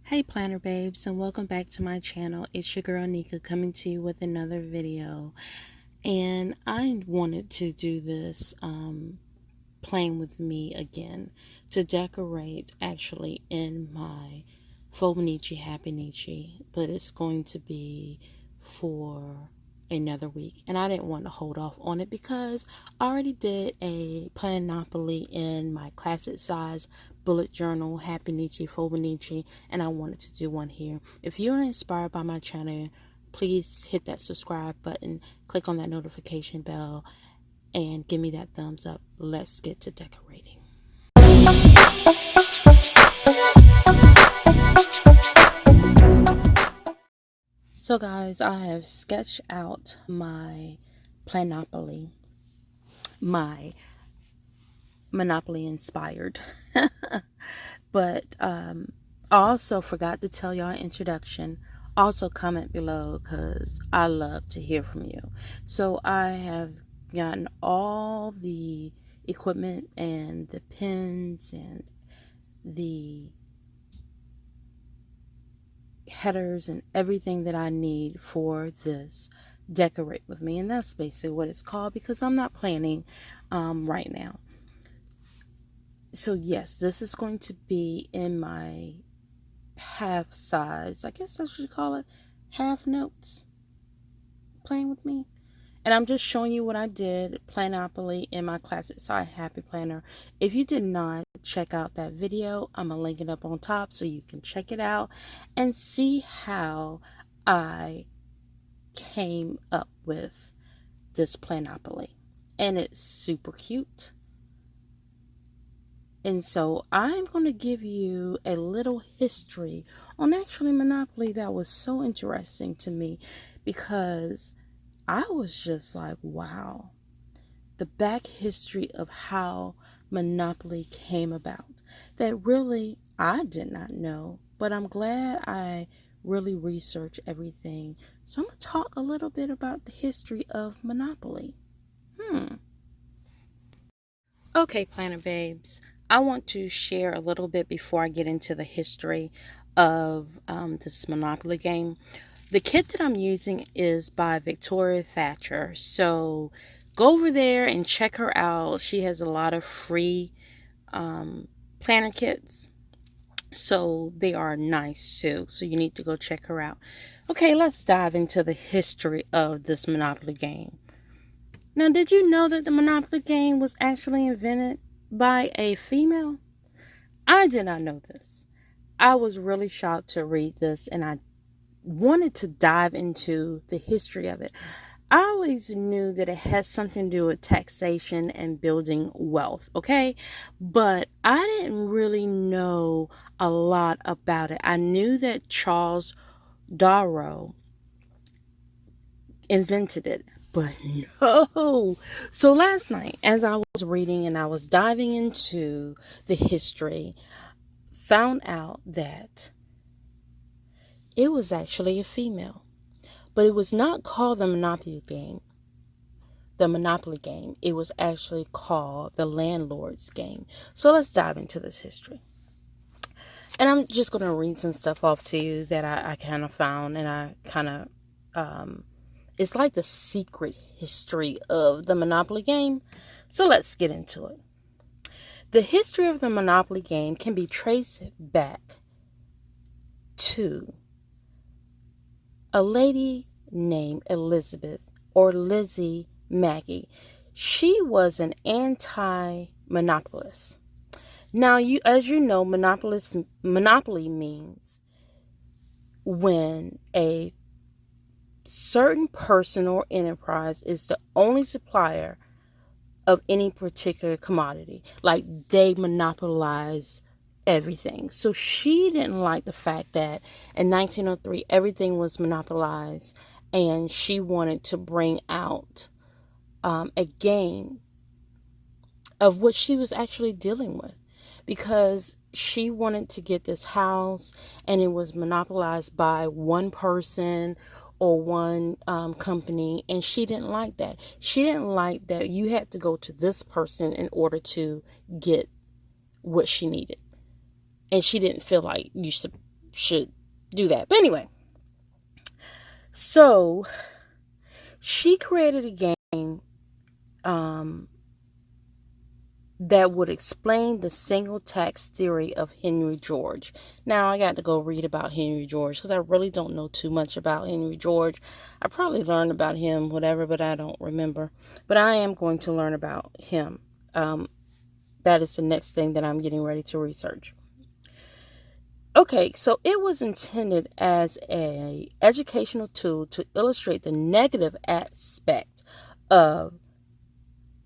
Hey planner babes, and welcome back to my channel. It's your girl Nika coming to you with another video, and I wanted to do this playing with me again to decorate actually in my Fauxbonichi Happy Nietzsche, but it's going to be for another week, and I didn't want to hold off on it because I already did a Planopoly in my classic size bullet journal Happy Nietzsche Fauxbonichi, and I wanted to do one here. If you're inspired by my channel, please hit that subscribe button, click on that notification bell, and give me that thumbs up. Let's get to decorating. So guys, I have sketched out my Planopoly, my Monopoly inspired. But I also forgot to tell y'all introduction. Also comment below because I love to hear from you. So I have gotten all the equipment and the pens and the headers and everything that I need for this decorate with me, and that's basically what it's called because I'm not planning right now. So yes, this is going to be in my half size, I guess that's what you call it, half notes, playing with me. And I'm just showing you what I did, Planopoly in my classic size happy planner. If you did not check out that video, I'm going to link it up on top so you can check it out and see how I came up with this Planopoly. And it's super cute. And so I'm going to give you a little history on actually Monopoly that was so interesting to me because I was just like, wow, the back history of how Monopoly came about that really I did not know, but I'm glad I really researched everything. So I'm going to talk a little bit about the history of Monopoly. Okay, planner babes, I want to share a little bit before I get into the history of this Monopoly game. The kit that I'm using is by Victoria Thatcher, so go over there and check her out. She has a lot of free planner kits, so they are nice too, so you need to go check her out. Okay, let's dive into the history of this Monopoly game. Now, did you know that the Monopoly game was actually invented by a female? I did not know this. I was really shocked to read this, and I wanted to dive into the history of it. I always knew that it had something to do with taxation and building wealth, okay? But I didn't really know a lot about it. I knew that Charles Darrow invented it, but no. So last night, as I was reading and I was diving into the history, found out that it was actually a female, but it was not called the Monopoly game. The Monopoly game. It was actually called the Landlord's game. So let's dive into this history. And I'm just going to read some stuff off to you that I kind of found, and I kind of it's like the secret history of the Monopoly game. So let's get into it. The history of the Monopoly game can be traced back to a lady named Elizabeth, or Lizzie Mackey. She was an anti-monopolist. Now, as you know, monopoly means when a certain person or enterprise is the only supplier of any particular commodity, like they monopolize everything. So she didn't like the fact that in 1903 everything was monopolized, and she wanted to bring out a game of what she was actually dealing with, because she wanted to get this house and it was monopolized by one person or one company, and she didn't like that. She didn't like that you had to go to this person in order to get what she needed, and she didn't feel like should do that. But anyway, so she created a game that would explain the single tax theory of Henry George. Now, I got to go read about Henry George because I really don't know too much about Henry George. I probably learned about him, whatever, but I don't remember. But I am going to learn about him. That is the next thing that I'm getting ready to research. Okay, so it was intended as an educational tool to illustrate the negative aspect of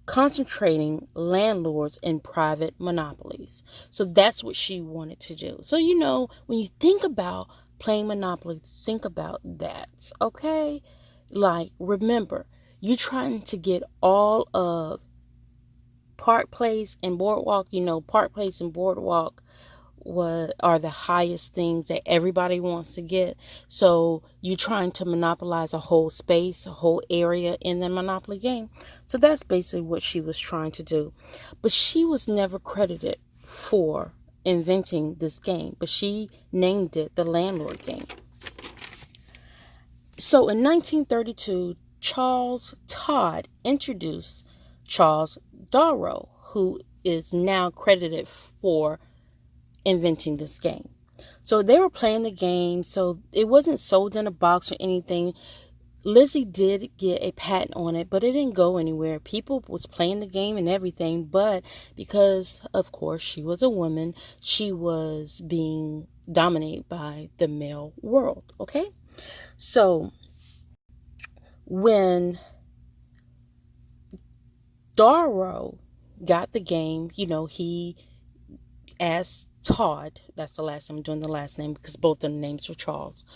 concentrating landlords in private monopolies. So that's what she wanted to do. So, when you think about playing Monopoly, think about that, okay? Like, remember, you're trying to get all of Park Place and Boardwalk. Park Place and Boardwalk what are the highest things that everybody wants to get. So you're trying to monopolize a whole space, a whole area in the Monopoly game. So that's basically what she was trying to do. But she was never credited for inventing this game, but she named it the landlord game. So in 1932, Charles Todd introduced Charles Darrow, who is now credited for inventing this game. So they were playing the game, so it wasn't sold in a box or anything. Lizzie did get a patent on it, but it didn't go anywhere. People was playing the game and everything, but because of course she was a woman, she was being dominated by the male world. Okay, so when Darrow got the game, he asked Todd, that's the last name, I'm doing the last name because both of the names were Charles.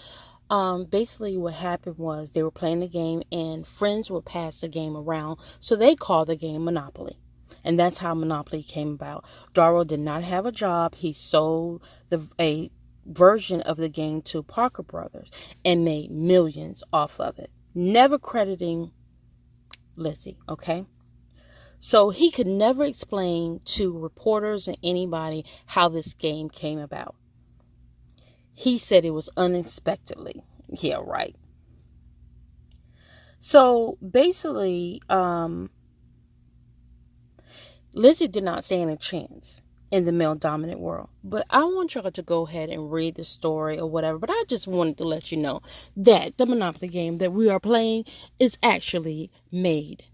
Basically what happened was they were playing the game and friends would pass the game around, so they called the game Monopoly. And that's how Monopoly came about. Darrow did not have a job. He sold a version of the game to Parker Brothers and made millions off of it, never crediting Lizzie, okay? So he could never explain to reporters and anybody how this game came about. He said it was unexpectedly. Yeah, right. So basically, Lizzie did not stand a chance in the male dominant world. But I want y'all to go ahead and read the story or whatever. But I just wanted to let you know that the Monopoly game that we are playing is actually made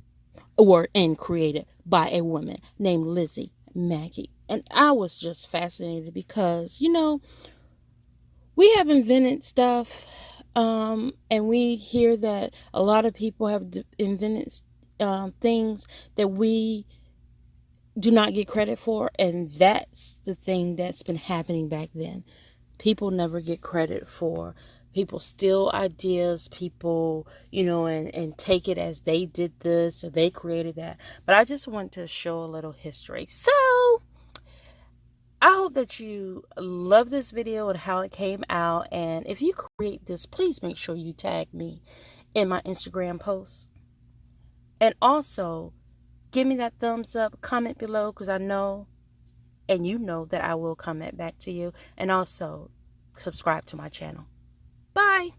and created by a woman named Lizzie Mackey. And I was just fascinated because, we have invented stuff, and we hear that a lot of people have invented things that we do not get credit for, and that's the thing that's been happening back then. People never get credit for. People steal ideas, people, and take it as they did this or they created that. But I just want to show a little history. So I hope that you love this video and how it came out. And if you create this, please make sure you tag me in my Instagram posts. And also, give me that thumbs up, comment below, because I know and you know that I will comment back to you. And also, subscribe to my channel. Bye.